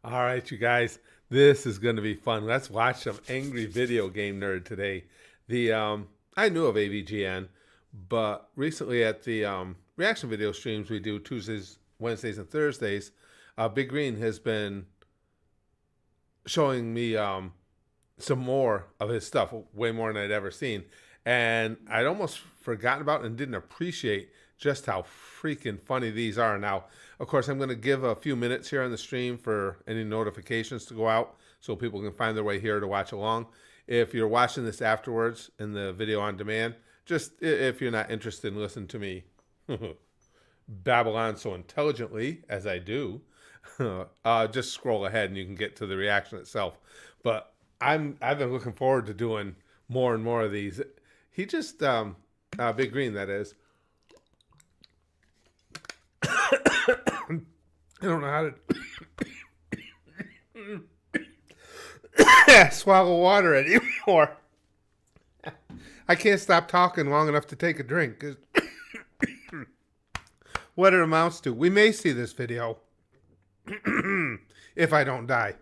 All right, you guys, this is going to be fun. Let's watch some Angry Video Game Nerd today. The I knew of AVGN, but recently at the reaction video streams we do Tuesdays, Wednesdays, and Thursdays, Big Green has been showing me some more of his stuff, way more than I'd ever seen, and I'd almost forgotten about and didn't appreciate just how freaking funny these are. Now, of course, I'm going to give a few minutes here on the stream for any notifications to go out so people can find their way here to watch along. If you're watching this afterwards in the video on demand, just if you're not interested in listening to me babble on so intelligently as I do, just scroll ahead and you can get to the reaction itself. But I've been looking forward to doing more and more of these. He just Big Green, that is. I don't know how to swallow water anymore. I can't stop talking long enough to take a drink. What it amounts to. We may see this video if I don't die.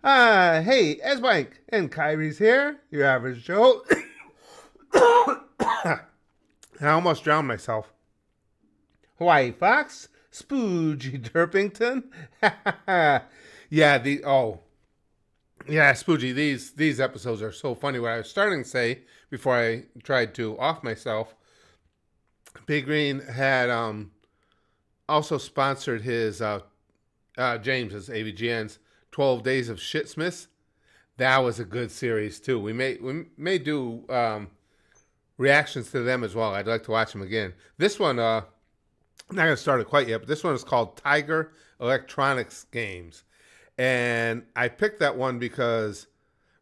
Hey, Esbank and Kyrie's here, your average Joe. I almost drowned myself. Hawaii Fox, Spoogie Derpington. Spoogie, these episodes are so funny. What I was starting to say before I tried to off myself, Big Green had also sponsored his James's AVGN's 12 Days of Shitsmiths. That was a good series too. We may do reactions to them as well. I'd like to watch them again. This one, I'm not going to start it quite yet, but this one is called Tiger Electronics Games. And I picked that one because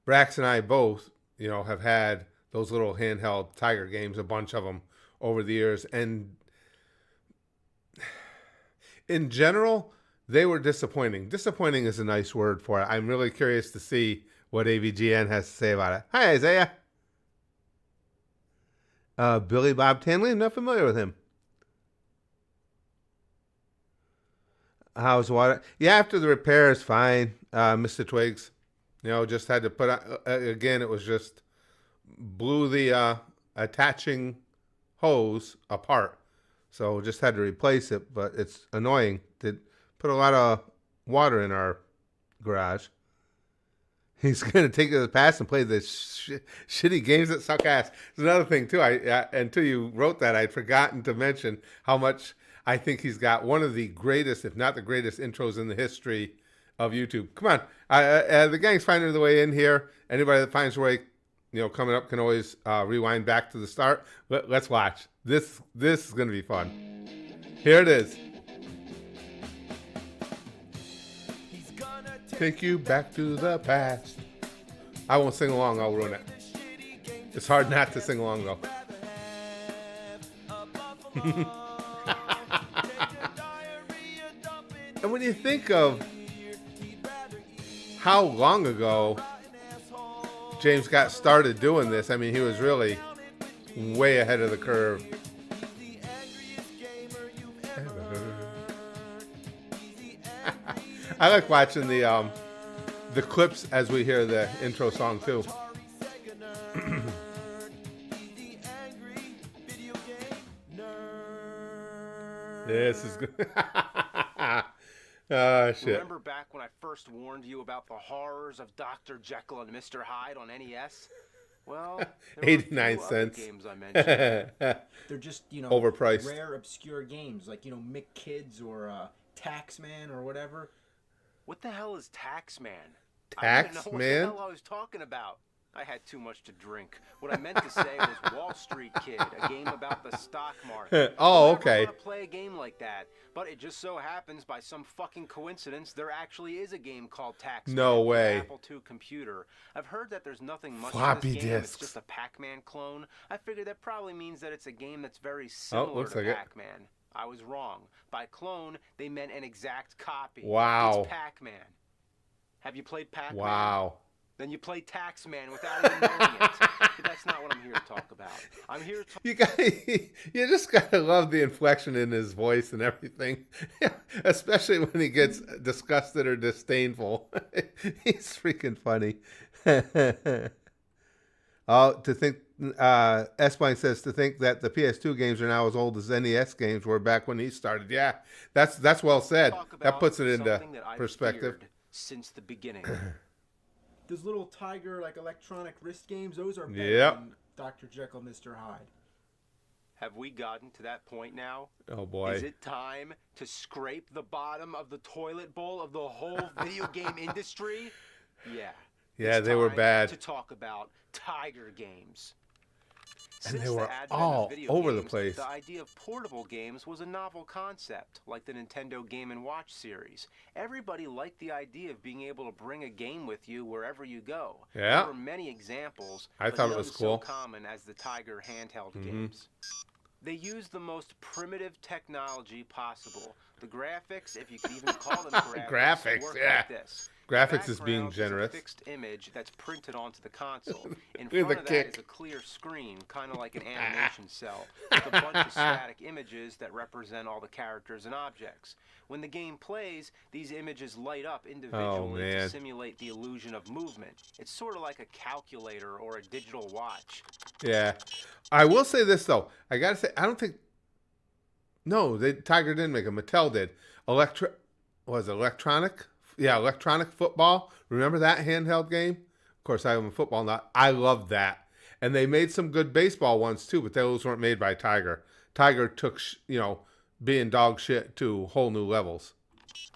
Brax and I both, have had those little handheld Tiger games, a bunch of them over the years. And in general, they were disappointing. Disappointing is a nice word for it. I'm really curious to see what AVGN has to say about it. Hi, Isaiah. Billy Bob Tanley, I'm not familiar with him. How's water? Yeah, after the repair is fine. Mr. Twigs, just had to put again. It was just blew the attaching hose apart, so just had to replace it. But it's annoying. Did put a lot of water in our garage. He's gonna take it to the past and play the shitty games that suck ass. There's another thing too. I until you wrote that, I'd forgotten to mention how much I think he's got one of the greatest, if not the greatest, intros in the history of YouTube. Come on, the gang's finding their way in here. Anybody that finds their way, coming up can always rewind back to the start. Let's watch. This is going to be fun. Here it is. Take you back to the past. I won't sing along. I'll ruin it. It's hard not to sing along though. And when you think of how long ago James got started doing this, I mean, he was really way ahead of the curve. I like watching the clips as we hear the intro song too. This is good. Oh, shit. Remember back when I first warned you about the horrors of Dr. Jekyll and Mr. Hyde on NES? Well, 89 cents. Games I mentioned. They're just, overpriced, rare, obscure games like, Mick Kids or Taxman or whatever. What the hell is Taxman? Taxman? I don't know what the hell I was talking about. I had too much to drink. What I meant to say was Wall Street Kid, a game about the stock market. Oh, okay. I want to play a game like that, but it just so happens by some fucking coincidence there actually is a game called Taxman. No way. For the Apple II computer. I've heard that there's nothing much Floppy to this game. disks. It's just a Pac-Man clone. I figured that probably means that it's a game that's very similar to like Pac-Man. I was wrong. By clone, they meant an exact copy. Wow. It's Pac-Man. Have you played Pac-Man? Wow. Then you play Taxman without even knowing it. But that's not what I'm here to talk about. I'm here to talk. You just gotta love the inflection in his voice and everything, especially when he gets disgusted or disdainful. He's freaking funny. Oh, to think, S-Blank says to think that the PS2 games are now as old as NES games were back when he started. Yeah, that's well said. That puts it into perspective. Since the beginning. Those little Tiger like electronic wrist games, those are better Yep. than Dr. Jekyll, Mr. Hyde. Have we gotten to that point now? Oh boy. Is it time to scrape the bottom of the toilet bowl of the whole video game industry? Yeah. Yeah, It's they were time bad. to talk about Tiger games. And Since they the were advent all of video over the games, place. The idea of portable games was a novel concept, like the Nintendo Game & Watch series. Everybody liked the idea of being able to bring a game with you wherever you go. Yeah. There were many examples, I but thought it none was cool. so common as the Tiger handheld games. They used the most primitive technology possible. The graphics, if you could even call them graphics, work yeah. like this. Graphics is being Background generous. a fixed image that's printed onto the console. In Look at front the of kick. that is a clear screen, kind of like an animation cell, with a bunch of static images that represent all the characters and objects. When the game plays, these images light up individually man. to simulate the illusion of movement. It's sort of like a calculator or a digital watch. Yeah. I will say this though. I gotta say, I don't think. No, Tiger didn't make it. Mattel did. Electronic? Yeah, electronic football. Remember that handheld game? Of course, I'm a football nut. I loved that. And they made some good baseball ones too, but those weren't made by Tiger. Tiger took, being dog shit to whole new levels,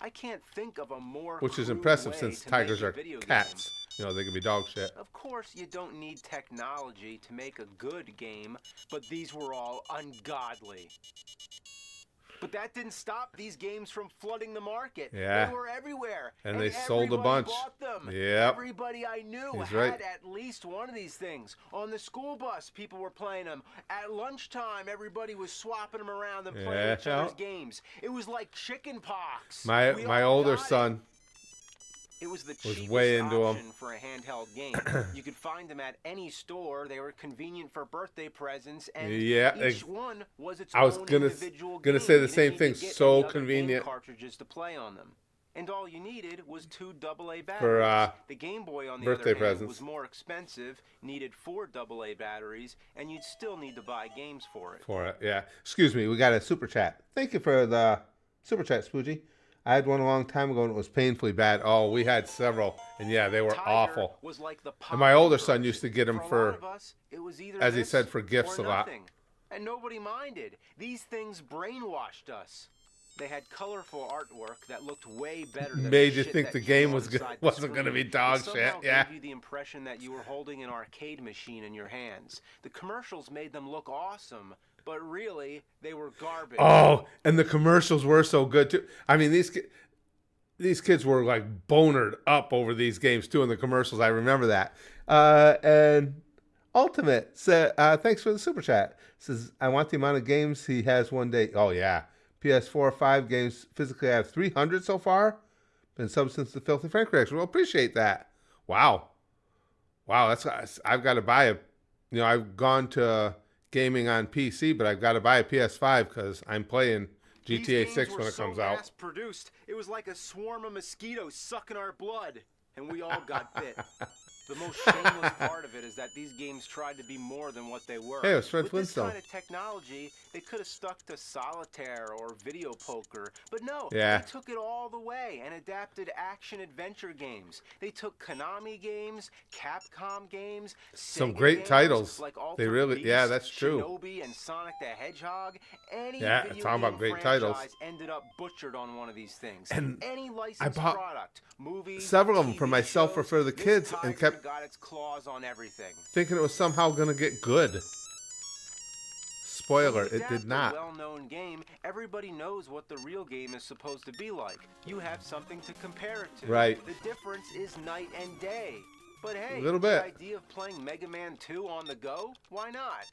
I can't think of a more which is crude impressive way since to tigers make a are video game. cats. They can be dog shit. Of course, you don't need technology to make a good game, but these were all ungodly. But that didn't stop these games from flooding the market. Yeah. They were everywhere. And they sold a everybody bunch. Bought them. Yep. Everybody I knew He's had right. at least one of these things. On the school bus, people were playing them. At lunchtime, everybody was swapping them around and playing each other's games. It was like chicken pox. My We my all older got it. son It was the was cheapest way into 'em. option for a handheld game. You could find them at any store. They were convenient for birthday presents, and Yeah, each one was its I was own gonna individual gonna game. say the You same didn't need thing. to get So any other game convenient. cartridges to play on them. And all you needed was 2 AA batteries. For, the Game Boy, on the birthday other hand, presents. was more expensive, needed 4 AA batteries, and you'd still need to buy games for it. Yeah. Excuse me, we got a super chat. Thank you for the super chat, Spoogie. I had one a long time ago and it was painfully bad. Oh, we had several, and yeah, they were Tiger awful. was like the And my older Pop son version. used to get them a lot for, of us, it was either as he this said, for gifts or a lot. nothing. And nobody minded. These things brainwashed us. They had colorful artwork that looked way better than Made the you shit think that the came game on was inside the wasn't gonna screen. be dog It somehow shit, yeah. gave you the impression that you were holding an arcade machine in your hands. The commercials made them look awesome, but really they were garbage. Oh, and the commercials were so good too. I mean, these kids were like bonered up over these games too in the commercials. I remember that. And Ultimate said, thanks for the super chat. Says, I want the amount of games he has one day. Oh yeah. PS4 or 5 games physically. I have 300 so far. Been sub since the Filthy Frank reaction. Well, appreciate that. Wow. I've got to buy a, I've gone to gaming on PC, but I've got to buy a PS5 because I'm playing These GTA games 6 were when it so comes out. mass-produced, it was like a swarm of mosquitoes sucking our blood, and we all got bit. The most shameless part of it is that these games tried to be more than what they were. Hey, it was Fred With Flintstone. this kind of technology, they could have stuck to solitaire or video poker, but no, Yeah. they took it all the way and adapted action-adventure games. They took Konami games, Capcom games, Some Sega great games, titles. like Altered They really- Beast, yeah, that's true. Shinobi and Sonic the Hedgehog. Any Yeah, video talking about game great titles. franchise ended up butchered on one of these things. And any licensed bought product, movies, several of them for TV myself or shows, for the this kids and Tiger kept got its claws on everything. thinking it was somehow going to get good. Spoiler, When you it did adapt not. A well-known game, everybody knows what the real game is supposed to be like. You have something to compare it to. Right. The difference is night and day. But hey, A little bit. the idea of playing Mega Man 2 on the go? Why not?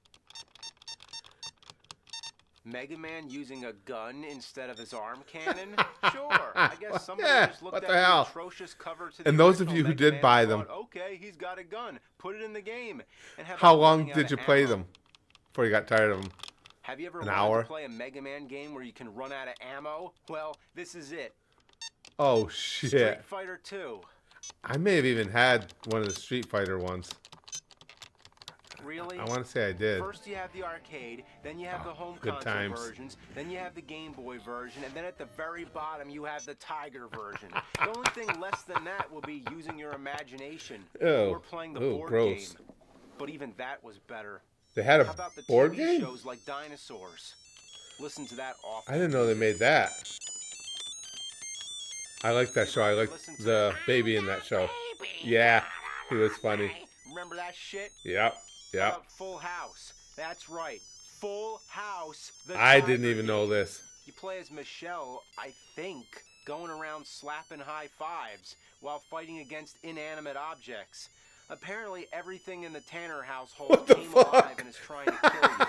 Mega Man using a gun instead of his arm cannon? Sure, I guess somebody Yeah, just looked what at the the hell? atrocious cover to the And those of original you who Mega did Man buy and them, thought, okay, he's got a gun. Put it in the game. And have how fun long running out did of you play ammo. them before you got tired of them? Have you ever An wanted hour? to play a Mega Man game where you can run out of ammo? Well, this is it. Oh, Street shit. Fighter 2. I may have even had one of the Street Fighter ones. Really? I want to say I did. First you have the arcade, then you have the home good console times. versions, then you have the Game Boy version, and then at the very bottom you have the Tiger version. The only thing less than that will be using your imagination Ew. or playing the Ew, board gross. game. But even that was better. They had How a about the board TV game? shows like Dinosaurs? Listen to that often. I didn't know they made that. I like that show. I like the baby in that show. Yeah, he was funny. Remember that shit? Yep, How yep. about Full House? That's right. Full House. The I Tiger didn't even know game. this. You play as Michelle, I think, going around slapping high fives while fighting against inanimate objects. Apparently, everything in the Tanner household What the came fuck? alive and is trying to kill you.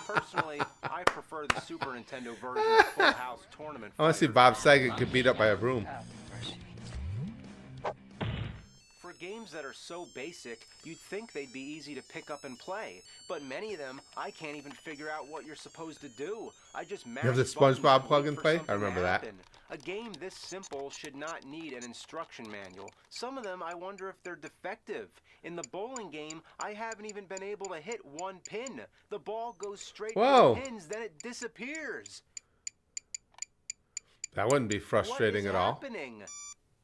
Personally, I prefer the Super Nintendo version of Full House Tournament I want to see Fighter. Bob Saget get beat up by a broom. For games that are so basic, you'd think they'd be easy to pick up and play. But many of them, I can't even figure out what you're supposed to do. I just mash have the buttons SpongeBob and plug wait and for play? I something to remember that. happen. A game this simple should not need an instruction manual. Some of them, I wonder if they're defective. In the bowling game, I haven't even been able to hit one pin. The ball goes straight Whoa. for the pins, then it disappears. That wouldn't be frustrating What is at all. happening?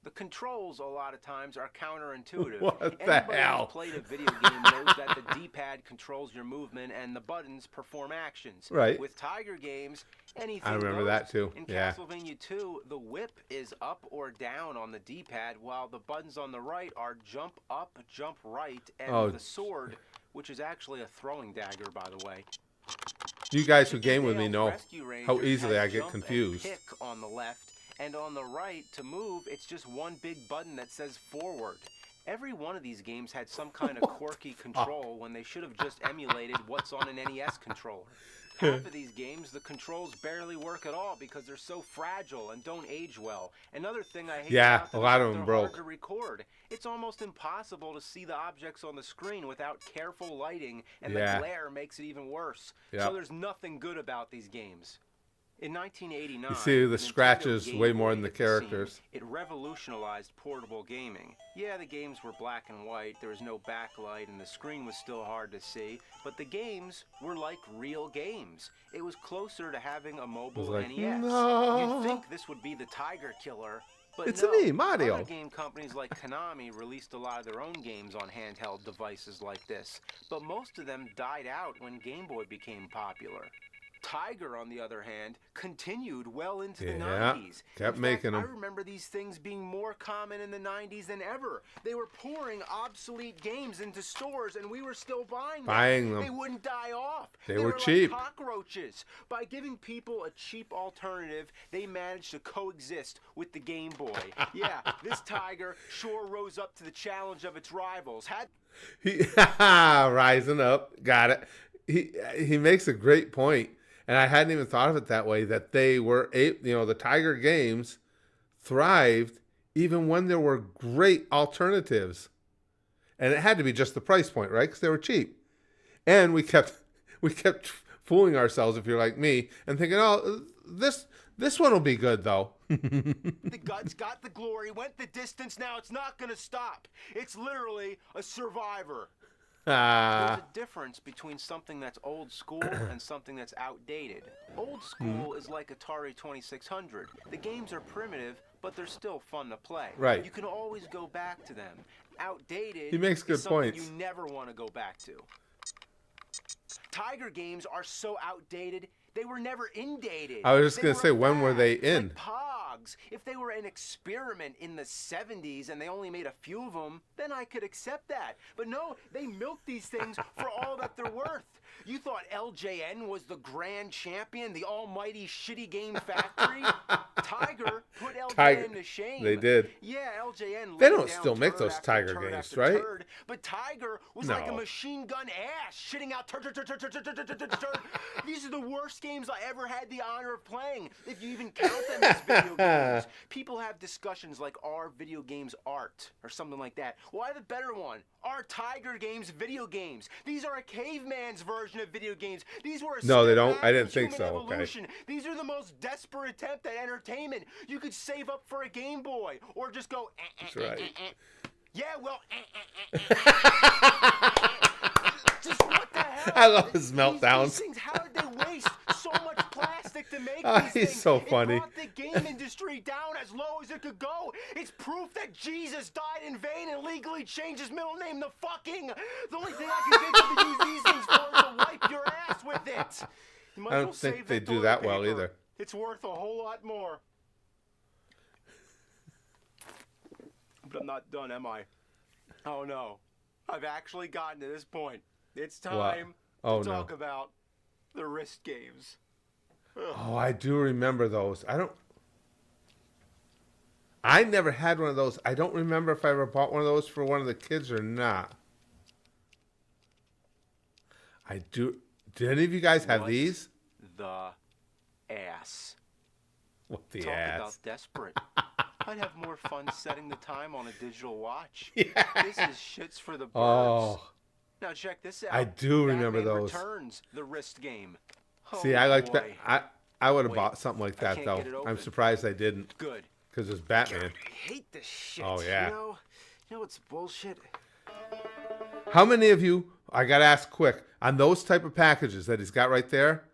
The controls a lot of times are counterintuitive. What the Anybody hell? who's played a video game knows that the D-pad controls your movement and the buttons perform actions. Right. With Tiger games, anything I remember goes. that too. In Yeah. Castlevania 2, the whip is up or down on the D-pad, while the buttons on the right are jump up, jump right, and Oh. the sword, which is actually a throwing dagger, by the way. You guys who game with me Dale's know Rescue how Rangers easily had I get jump and confused. Kick on the left, and on the right, to move, it's just one big button that says forward. Every one of these games had some kind of quirky control when they should have just emulated what's on an NES controller. Half of these games, the controls barely work at all because they're so fragile and don't age well. Another thing I hate Yeah, about them a lot is of that them they're hard broke. to record. It's almost impossible to see the objects on the screen without careful lighting, and Yeah. the glare makes it even worse. Yep. So there's nothing good about these games. In 1989, You see the Nintendo scratches Game way Boy more than the hit scene. characters. It revolutionized portable gaming. Yeah, the games were black and white, there was no backlight, and the screen was still hard to see, but the games were like real games. It was closer to having a mobile like, NES. no. You'd think this would be the Tiger Killer, but It's no. me, Mario. Other game companies like Konami released a lot of their own games on handheld devices like this, but most of them died out when Game Boy became popular. Tiger, on the other hand, continued well into the Yeah, 90s. kept In making fact, 'em. I remember these things being more common in the 90s than ever. They were pouring obsolete games into stores, and we were still buying them. They wouldn't die off. They were like cheap. cockroaches. By giving people a cheap alternative, they managed to coexist with the Game Boy. Yeah, this Tiger sure rose up to the challenge of its rivals. He rising up, got it. He makes a great point, and I hadn't even thought of it that way. That they were, the Tiger games thrived even when there were great alternatives, and it had to be just the price point, right? Because they were cheap, and we kept fooling ourselves, if you're like me, and thinking, oh, this one will be good though. The guts got the glory, went the distance, now it's not gonna stop. It's literally a survivor. There's a difference between something that's old school and something that's outdated. Old school is like Atari 2600. The games are primitive, but they're still fun to play. Right. You can always go back to them. Outdated He makes good is something points. you never want to go back to. Tiger games are so outdated, they were in indated. I was just They gonna were say, a when were fad, they like in? Pogs. If they were an experiment in the 70s and they only made a few of them, then I could accept that. But no, they milked these things for all that they're worth. You thought LJN was the grand champion, the almighty shitty game factory? Tiger put LJN to shame. They did. Yeah, LJN They laid don't down still make turd those after Tiger turd games, after right? turd, but Tiger was like a No. machine gun ass, shitting out turd, turd, turd, turd, turd, turd, turd, turd, turd, turd. These are the worst games I ever had the honor of playing, if you even count them as video games. People have discussions like, are video games art, or something like that. Well, I have a better one. Are Tiger games video games? These are a caveman's version of video games. These were a No, they step don't. back I didn't in think human so, okay. evolution. These are the most desperate attempt at entertainment. You could save up for a Game Boy, or just go, That's right. yeah, well, just what the hell? I love his These meltdowns. things, how did they waste so much plastic to make Oh, these he's things? so funny. It brought the game industry down as low as it could go. It's proof that Jesus died in vain and legally changed his middle name to fucking. The only thing I can think of to use these things for is to wipe your ass with it. You might I as don't well think save they that do toilet that well paper. either. It's worth a whole lot more. But I'm not done, am I? Oh no. I've actually gotten to this point. It's time Oh, to no. talk about the wrist games. Oh, I do remember those. I never had one of those. I don't remember if I ever bought one of those for one of the kids or not. I do. Did any of you guys have What these? The ass. What the Talk ass? about desperate. I'd have more fun setting the time on a digital watch. Yeah. This is shits for the birds. Oh, Now check this out. I do remember Batman those. Returns, the wrist game. see, Oh, I liked boy. that. I would have Wait, bought something like I that can't though. get it I'm open. surprised I didn't Good. because it's Batman. I hate this shit. Oh, yeah. You know what's bullshit? How many of you? I gotta ask quick on those type of packages that he's got right there.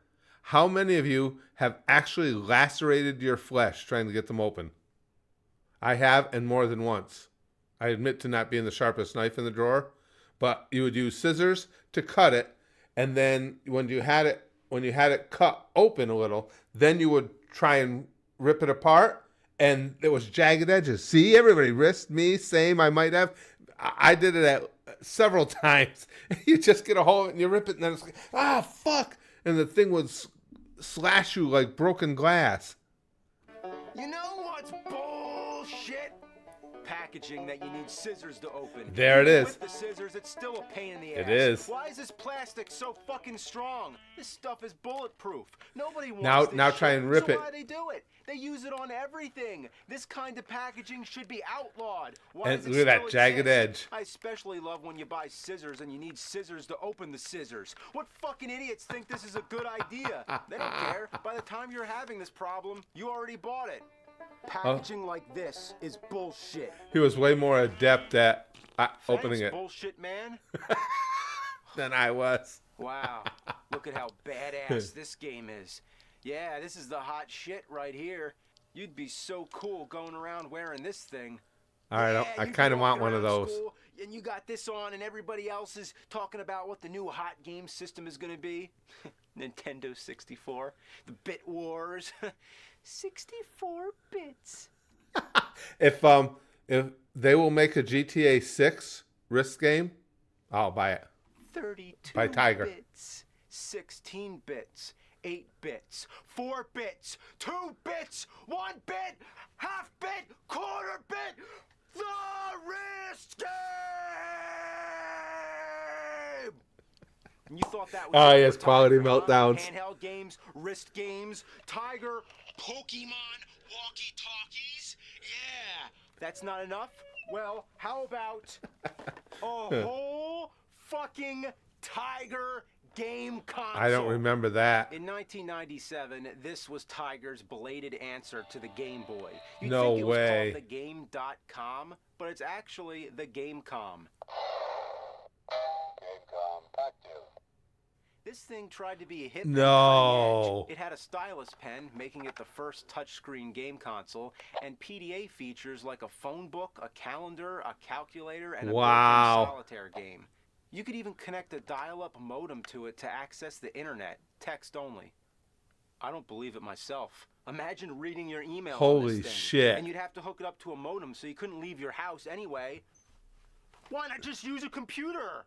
How many of you have actually lacerated your flesh trying to get them open? I have, and more than once. I admit to not being the sharpest knife in the drawer, but you would use scissors to cut it, and then when you had it cut open a little, then you would try and rip it apart, and there was jagged edges. See, everybody, wrist, me, same. I might have. I did it at several times. You just get a hold of it and you rip it, and then it's like, fuck, and the thing would slash you like broken glass. You know what's bullshit? Packaging that you need scissors to open. There it Even is. With the scissors, it's still a pain in the It ass. is. Why is this plastic so fucking strong? This stuff is bulletproof. Nobody wants Now- this now shit. try and rip so it. Why do they do it? They use it on everything. This kind of packaging should be outlawed. Why And does it look at that still jagged exist? edge. I especially love when you buy scissors and you need scissors to open the scissors. What fucking idiots think this is a good idea? They don't care. By the time you're having this problem, you already bought it. Packaging like this is bullshit. He was way more adept at opening Thanks, it bullshit man. than I was. Wow. Look at how badass this game is. Yeah, this is the hot shit right here. You'd be so cool going around wearing this thing. All right, Yeah, I you'd be kind of want walking one of around those. school, and you got this on, and everybody else is talking about what the new hot game system is going to be. Nintendo 64, the Bit Wars, 64 bits. If they will make a GTA 6 wrist game, I'll buy it. 32 By Tiger. bits, 16 bits, 8 bits, 4 bits, 2 bits, 1 bit, half bit, quarter bit, the wrist game! And you thought that was Oh, it yes, for quality Tiger, huh? meltdowns. Handheld games, wrist games, Tiger, Pokemon, walkie-talkies? Yeah! That's not enough? Well, how about a whole fucking Tiger game console? I don't remember that. In 1997, this was Tiger's belated answer to the Game Boy. You'd No think it was way. called the Game.com, but it's actually the Gamecom. This thing tried to be a hip and No. cutting edge. It had a stylus pen, making it the first touchscreen game console, and PDA features like a phone book, a calendar, a calculator, and a Wow. built-in solitaire game. You could even connect a dial-up modem to it to access the internet, text only. I don't believe it myself. Imagine reading your email on Holy this thing, shit. and you'd have to hook it up to a modem so you couldn't leave your house anyway. Why not just use a computer?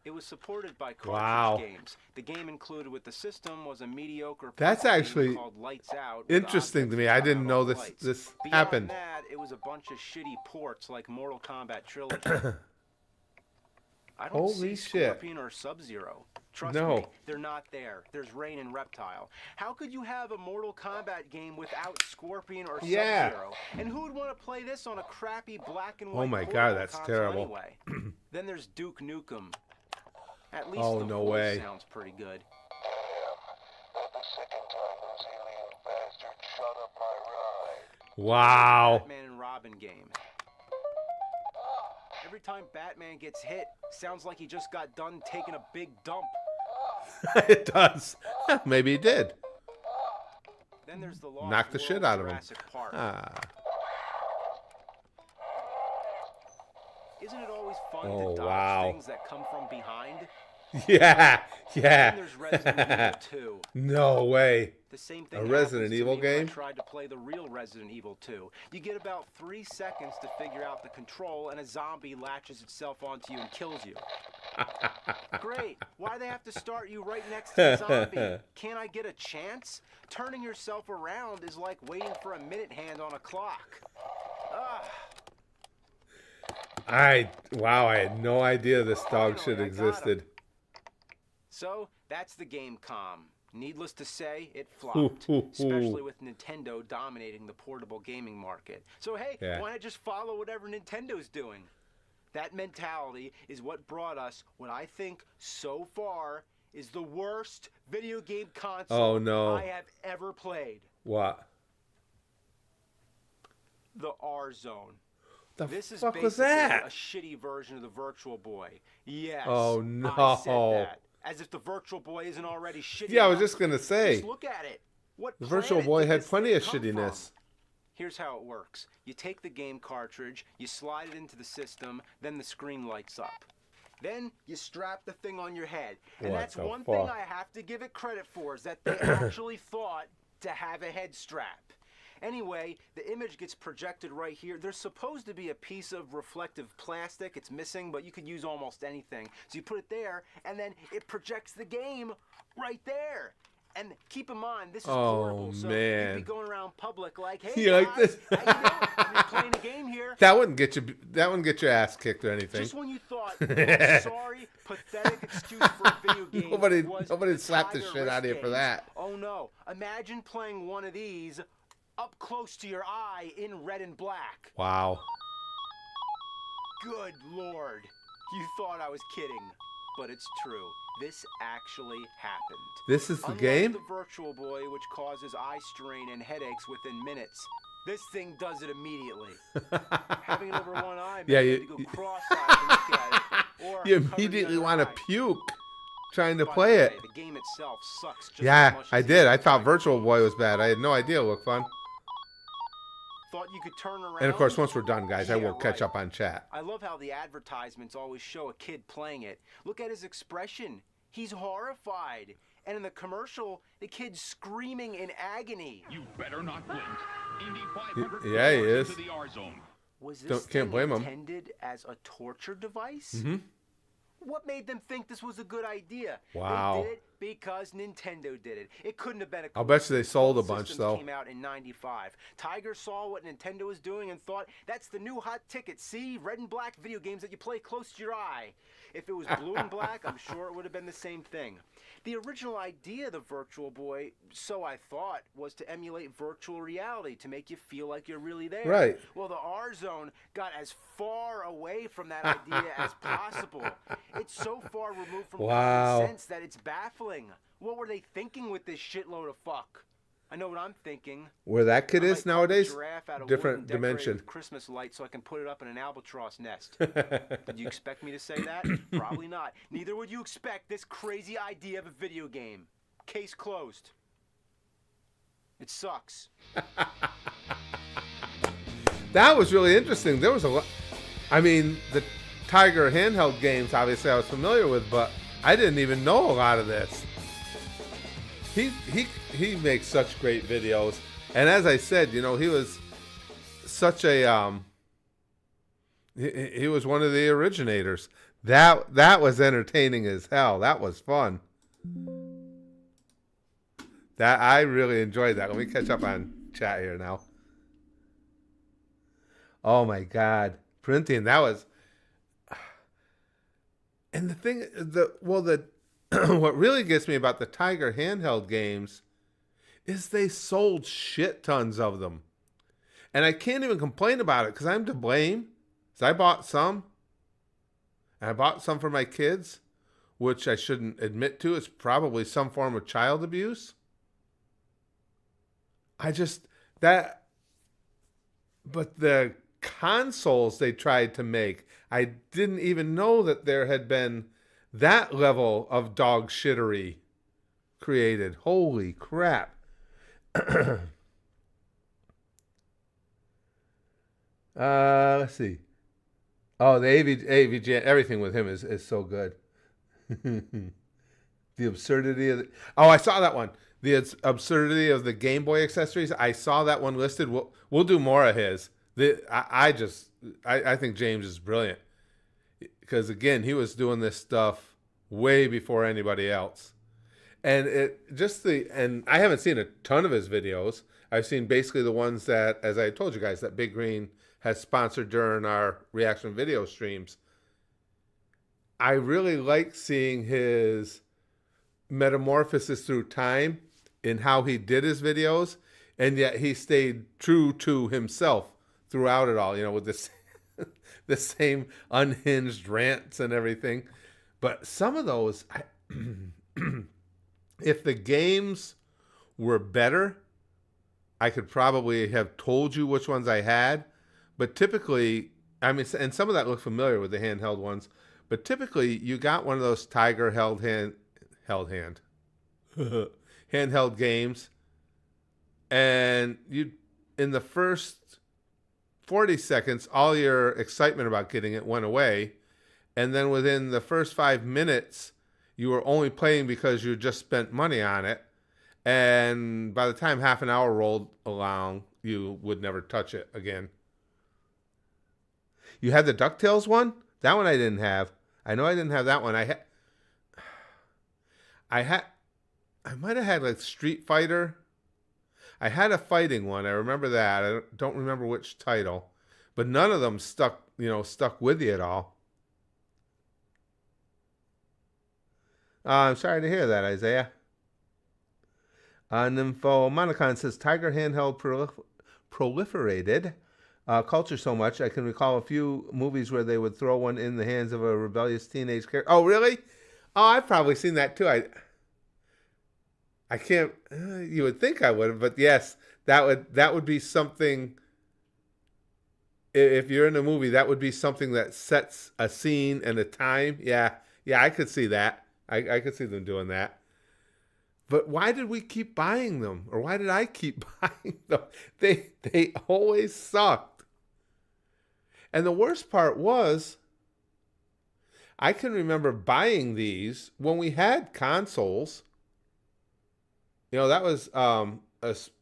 It was supported by cartridge Wow. games. The game included with the system was a mediocre That's puzzle game actually called Lights Out. with interesting to objects me. that I shot didn't out know all the this lights. this Beyond happened. that, it was a bunch of shitty ports like Mortal Kombat Trilogy. I don't Holy see shit. Scorpion or Sub-Zero. Trust No. me, they're not there. There's Rain and Reptile. How could you have a Mortal Kombat game without Scorpion or Yeah. Sub-Zero? And who would want to play this on a crappy black and Oh white my God, portable that's console terrible. Anyway? Then there's Duke Nukem. At least Oh, the no voice way. sounds pretty good. Not the second time those alien bastards shut up my ride. Wow. Batman and Robin game. Every time Batman gets hit, sounds like he just got done taking a big dump. It does. Maybe he did. Then there's the Lost Knock the World shit out of him. Jurassic Park. Ah. Isn't it always fun Oh, to dodge wow. things that come from behind? Yeah. Then Yeah. there's Resident Evil 2. No way. The same thing A Resident happens to Evil me when game? I tried to play the real Resident Evil 2. You get about 3 seconds to figure out the control, and a zombie latches itself onto you and kills you. Great. Why do they have to start you right next to the zombie? Can't I get a chance? Turning yourself around is like waiting for a minute hand on a clock. Ah. Wow, I had no idea this dog shit Finally, I got 'em. existed. So, that's the Gamecom. Needless to say, it flopped, especially with Nintendo dominating the portable gaming market. So hey, Yeah. why not just follow whatever Nintendo's doing? That mentality is what brought us what I think so far is the worst video game console Oh, no. I have ever played. What? The R-Zone. The This is fuck basically was that? a shitty version of the Virtual Boy. Yes. Oh, I no. said that. As if the Virtual Boy isn't already shitty. Yeah, I was enough. just gonna say. Just look at it. What The Virtual planet Boy did had this plenty thing of come shittiness. from? Here's how it works. You take the game cartridge, you slide it into the system, then the screen lights up. Then you strap the thing on your head. And What that's the one thing fuck? I have to give it credit for, is that they actually thought to have a head strap. Anyway, the image gets projected right here. There's supposed to be a piece of reflective plastic. It's missing, but you could use almost anything. So you put it there, and then it projects the game right there. And keep in mind, this is Oh, portable, so man. you'd be going around public like, hey, You like guys, this? how you doing? I'm just playing a game here. That wouldn't get you. That wouldn't get your ass kicked or anything. Just when you thought, the sorry, pathetic excuse for a video game Nobody was slapped the Tiger shit out of you wrist for games. that. Oh no! Imagine playing one of these up close to your eye in red and black. Wow. Good lord! You thought I was kidding, but it's true. This actually happened. This is the Unlike game? the Virtual Boy, which causes eye strain and headaches within minutes, this thing does it immediately. Having it over one eye, Yeah, man, you- you have to go cross-eyed to look at it. Or You cover the immediately other want to eye. puke trying to By play the it. way, the game itself sucks just as Yeah, much I as did. the I thought Tiger Virtual Woods. Boy was bad. I had no idea it looked fun. Thought you could turn around. And of course, once we're done, guys, I Yeah, will catch right. up on chat. I love how the advertisements always show a kid playing it. Look at his expression. He's horrified. And in the commercial, the kid's screaming in agony. You better not blink. Indy 500 Yeah, he into is. the R zone. Was this Can't thing blame 'em. intended as a torture device? Mhm. What made them think this was a good idea? Wow. They did it because Nintendo did it. It couldn't have been a I'll bet you they sold a Both bunch, systems though. Came out in '95. Tiger saw what Nintendo was doing and thought, "That's the new hot ticket. See, red and black video games that you play close to your eye." If it was blue and black, I'm sure it would have been the same thing. The original idea of the Virtual Boy, so I thought, was to emulate virtual reality to make you feel like you're really there. Right. Well, the R-Zone got as far away from that idea as possible. It's so far removed from Wow. common sense that it's baffling. What were they thinking with this shitload of fuck? I know what I'm thinking. Where that kid I is might carve a nowadays, giraffe out of wood different and decorate it dimension. with Christmas lights so I can put it up in an albatross nest. Did you expect me to say that? Probably not. Neither would you expect this crazy idea of a video game. Case closed. It sucks. That was really interesting. There was a lot. I mean, the Tiger handheld games, obviously, I was familiar with, but I didn't even know a lot of this. He makes such great videos, and as I said, you know, he was such a he was one of the originators. That was entertaining as hell. That was fun. That I really enjoyed that. Let me catch up on chat here now. Oh my God, Printing, that was. And the thing, what really gets me about the Tiger handheld games is they sold shit tons of them. And I can't even complain about it because I'm to blame. So I bought some. And I bought some for my kids, which I shouldn't admit to. It's probably some form of child abuse. But the consoles they tried to make, I didn't even know that there had been that level of dog shittery created. Holy crap. Let's see. Oh, the AVG, everything with him is so good. The absurdity of I saw that one. The absurdity of the Game Boy accessories. I saw that one listed. We'll do more of his. I think James is brilliant because again, he was doing this stuff way before anybody else. And and I haven't seen a ton of his videos. I've seen basically the ones that, as I told you guys, that Big Green has sponsored during our reaction video streams. I really like seeing his metamorphosis through time in how he did his videos, and yet he stayed true to himself throughout it all, with this the same unhinged rants and everything. But some of those, if the games were better, I could probably have told you which ones I had. But typically, and some of that looked familiar with the handheld ones, but typically you got one of those Tiger handheld games, and in the first 40 seconds, all your excitement about getting it went away. And then within the first 5 minutes, you were only playing because you just spent money on it. And by the time half an hour rolled along, you would never touch it again. You had the DuckTales one? That one I didn't have. I know I didn't have that one. I might have had like Street Fighter. I had a fighting one. I remember that. I don't remember which title. But none of them stuck with you at all. I'm sorry to hear that, Isaiah. Nympho Monacon says, Tiger handheld proliferated culture so much, I can recall a few movies where they would throw one in the hands of a rebellious teenage character. Oh, really? Oh, I've probably seen that too. I can't. You would think I would have, but yes, that would be something. If you're in a movie, that would be something that sets a scene and a time. Yeah, I could see that. I could see them doing that. But why did we keep buying them? Or why did I keep buying them? They always sucked. And the worst part was, I can remember buying these when we had consoles. That was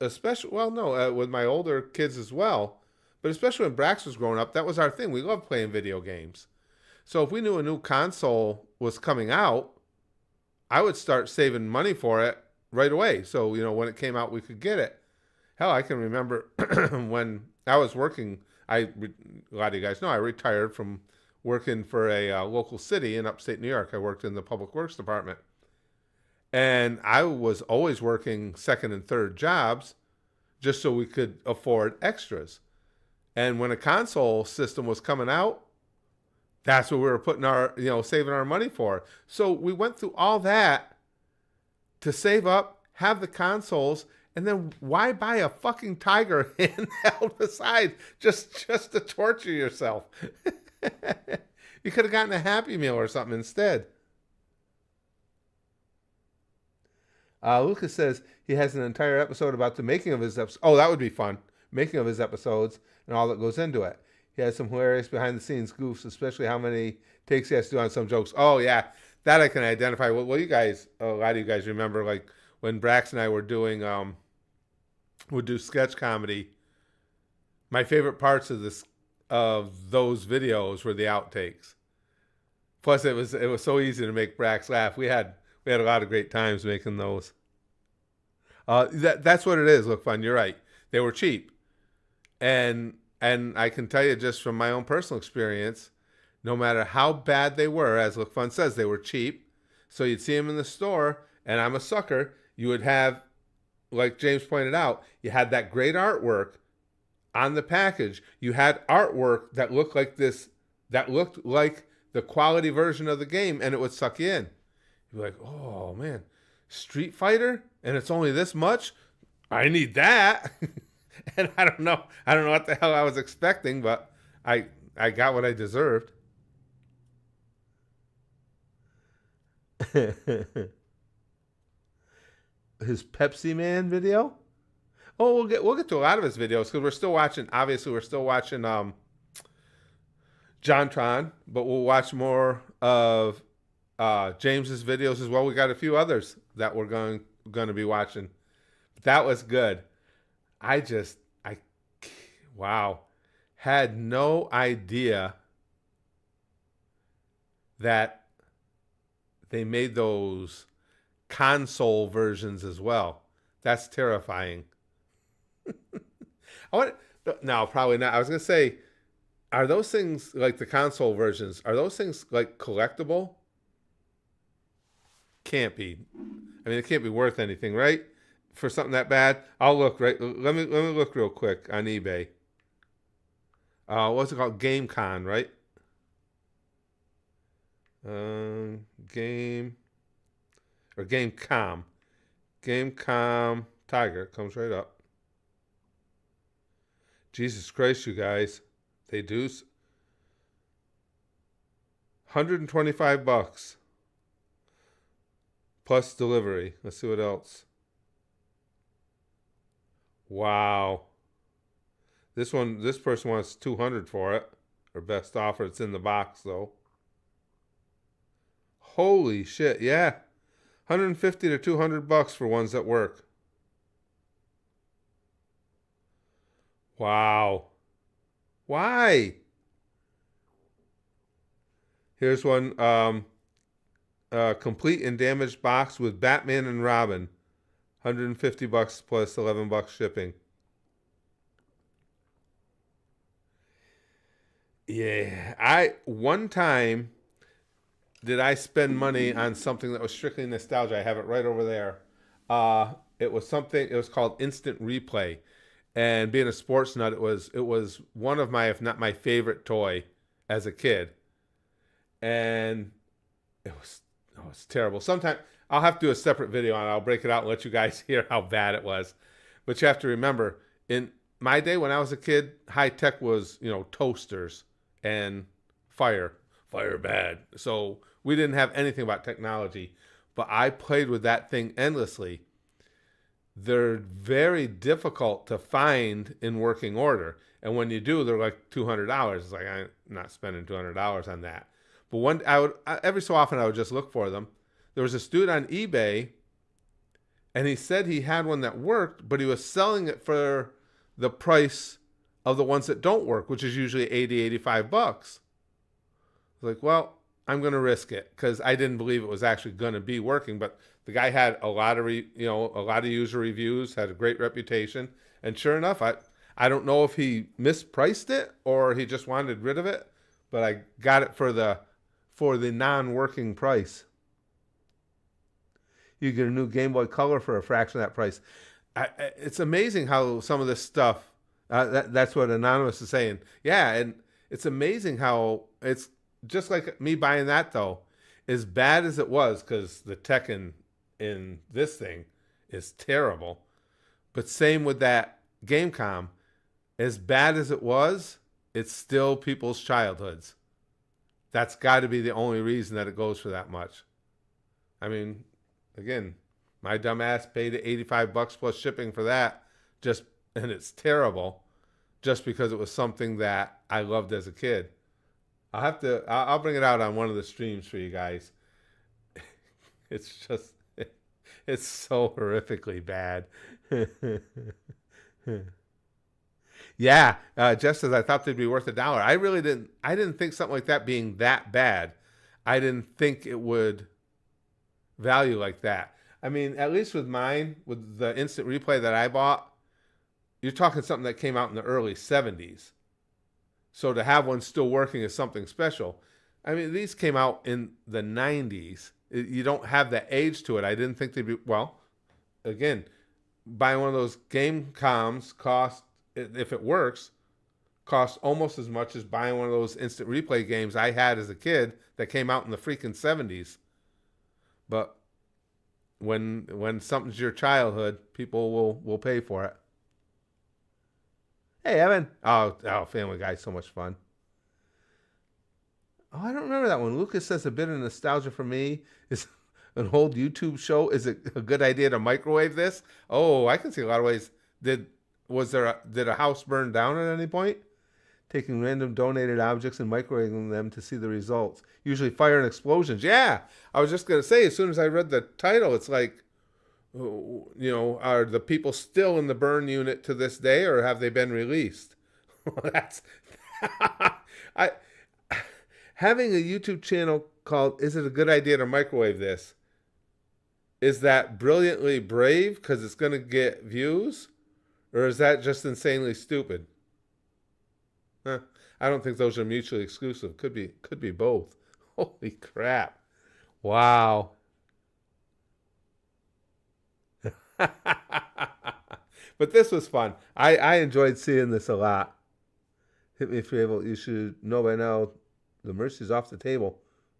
especially, with my older kids as well. But especially when Brax was growing up, that was our thing. We loved playing video games. So if we knew a new console was coming out, I would start saving money for it right away. So, when it came out, we could get it. Hell, I can remember when I was working, a lot of you guys know, I retired from working for a local city in upstate New York. I worked in the public works department. And I was always working second and third jobs just so we could afford extras. And when a console system was coming out, that's what we were putting our, saving our money for. So we went through all that to save up, have the consoles, and then why buy a fucking Tiger handheld besides just to torture yourself? You could have gotten a Happy Meal or something instead. Lucas says he has an entire episode about the making of his episodes. Oh, that would be fun. Making of his episodes and all that goes into it. He has some hilarious behind-the-scenes goofs, especially how many takes he has to do on some jokes. Oh, yeah. That I can identify. Well, you guys, a lot of you guys remember, like, when Brax and I were doing, would do sketch comedy, my favorite parts of those videos were the outtakes. Plus, it was so easy to make Brax laugh. We had a lot of great times making those. That's what it is. Look, fun. You're right. They were cheap, and And I can tell you just from my own personal experience, no matter how bad they were, as Look Fun says, they were cheap. So you'd see them in the store, and I'm a sucker. You would have, like James pointed out, you had that great artwork on the package. You had artwork that looked like this, that looked like the quality version of the game, and it would suck you in. You'd be like, oh man, Street Fighter, and it's only this much? I need that. And I don't know what the hell I was expecting, but I got what I deserved. His Pepsi Man video? Oh, we'll get to a lot of his videos because we're still watching JonTron, but we'll watch more of James's videos as well. We got a few others that we're going to be watching. But that was good. Wow. Had no idea that they made those console versions as well. That's terrifying. No, probably not. I was going to say, are those things, like the console versions, are those things like collectible? Can't be. I mean, it can't be worth anything, right? For something that bad. I'll look, right? Let me look real quick on eBay. What's it called? GameCon, right? Game or Gamecom. Gamecom Tiger comes right up. Jesus Christ, you guys. They do $125 plus delivery. Let's see what else. Wow. This person wants $200 for it, or best offer. It's in the box though. Holy shit! Yeah, $150 to $200 for ones that work. Wow. Why? Here's one. Complete and damaged box with Batman and Robin. $150 plus $11 shipping. Yeah, one time did I spend money on something that was strictly nostalgia. I have it right over there. It was called Instant Replay. And being a sports nut, it was one of my, if not my favorite toy as a kid. And it was terrible. Sometime I'll have to do a separate video on it. I'll break it out and let you guys hear how bad it was. But you have to remember, in my day when I was a kid, high tech was, toasters and fire bad. So we didn't have anything about technology, but I played with that thing endlessly. They're very difficult to find in working order. And when you do, they're like $200. It's like, I'm not spending $200 on that. But every so often I would just look for them. There was this dude on eBay, and he said he had one that worked, but he was selling it for the price of the ones that don't work, which is usually $80, $85. I was like, well, I'm going to risk it because I didn't believe it was actually going to be working. But the guy had a lot of user reviews, had a great reputation, and sure enough, I don't know if he mispriced it or he just wanted rid of it, but I got it for the non-working price. You get a new Game Boy Color for a fraction of that price. It's amazing how some of this stuff. That's what Anonymous is saying. Yeah, and it's amazing how it's just like me buying that, though. As bad as it was, because the tech in this thing is terrible. But same with that Gamecom. As bad as it was, it's still people's childhoods. That's got to be the only reason that it goes for that much. I mean, again, my dumb ass paid $85 plus shipping for that, and it's terrible, just because it was something that I loved as a kid. I'll bring it out on one of the streams for you guys. It's so horrifically bad. Yeah, just as I thought they'd be worth $1. I didn't think something like that being that bad. I didn't think it would value like that. I mean, at least with mine, with the Instant Replay that I bought, you're talking something that came out in the early 70s. So to have one still working is something special. I mean, these came out in the 90s. You don't have the age to it. I didn't think they'd be, well, again, buying one of those game comms cost, if it works, costs almost as much as buying one of those instant replay games I had as a kid that came out in the freaking 70s. But when something's your childhood, people will pay for it. Hey, Evan. Oh, Family Guy, so much fun. Oh, I don't remember that one. Lucas says a bit of nostalgia for me is an old YouTube show. Is it a good idea to microwave this? Oh, I can see a lot of ways. Did a house burn down at any point? Taking random donated objects and microwaving them to see the results. Usually fire and explosions. Yeah, I was just going to say, as soon as I read the title, it's like, are the people still in the burn unit to this day, or have they been released? That's having a YouTube channel called "Is It a Good Idea to Microwave This?" Is that brilliantly brave because it's going to get views, or is that just insanely stupid? I don't think those are mutually exclusive. Could be both. Holy crap! Wow. But this was fun. I enjoyed seeing this a lot. Hit me if you're able. You should know by now. The mercy's off the table.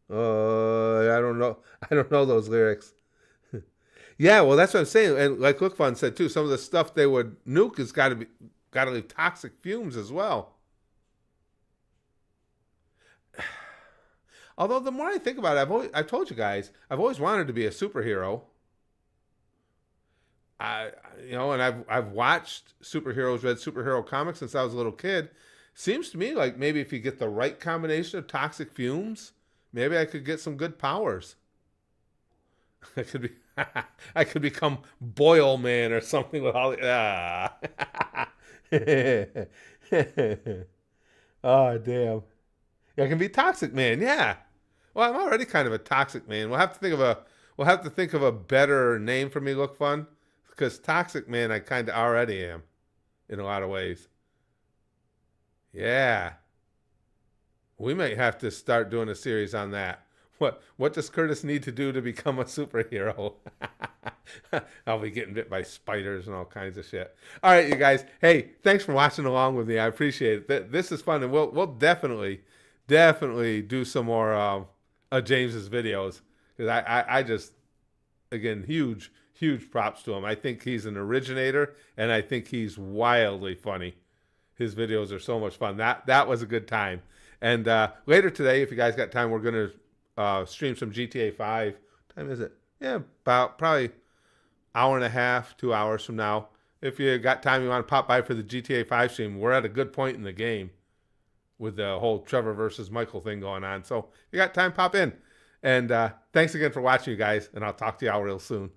I don't know. I don't know those lyrics. Yeah, well, that's what I'm saying. And like Look Fun said too, some of the stuff they would nuke has got to leave toxic fumes as well. Although the more I think about it, I've told you guys, I've always wanted to be a superhero. And I've watched superheroes, read superhero comics since I was a little kid. Seems to me like maybe if you get the right combination of toxic fumes, maybe I could get some good powers. I could become Boil Man or something with all Oh damn. I can be Toxic Man, yeah. Well, I'm already kind of a toxic man. We'll have to think of a better name for me, Look Fun. Because Toxic Man I kind of already am in a lot of ways. Yeah. We might have to start doing a series on that. What does Curtis need to do to become a superhero? I'll be getting bit by spiders and all kinds of shit. All right, you guys. Hey, thanks for watching along with me. I appreciate it. This is fun, and we'll definitely do some more of James's videos, because I just, again, huge props to him. I think he's an originator, and I think he's wildly funny. His videos are so much fun. That was a good time. And later today, if you guys got time, we're going to stream some GTA 5. What time is it? Yeah, about probably hour and a half, 2 hours from now. If you got time, you want to pop by for the GTA 5 stream. We're at a good point in the game with the whole Trevor versus Michael thing going on. So if you got time, pop in. And thanks again for watching, you guys, and I'll talk to you all real soon.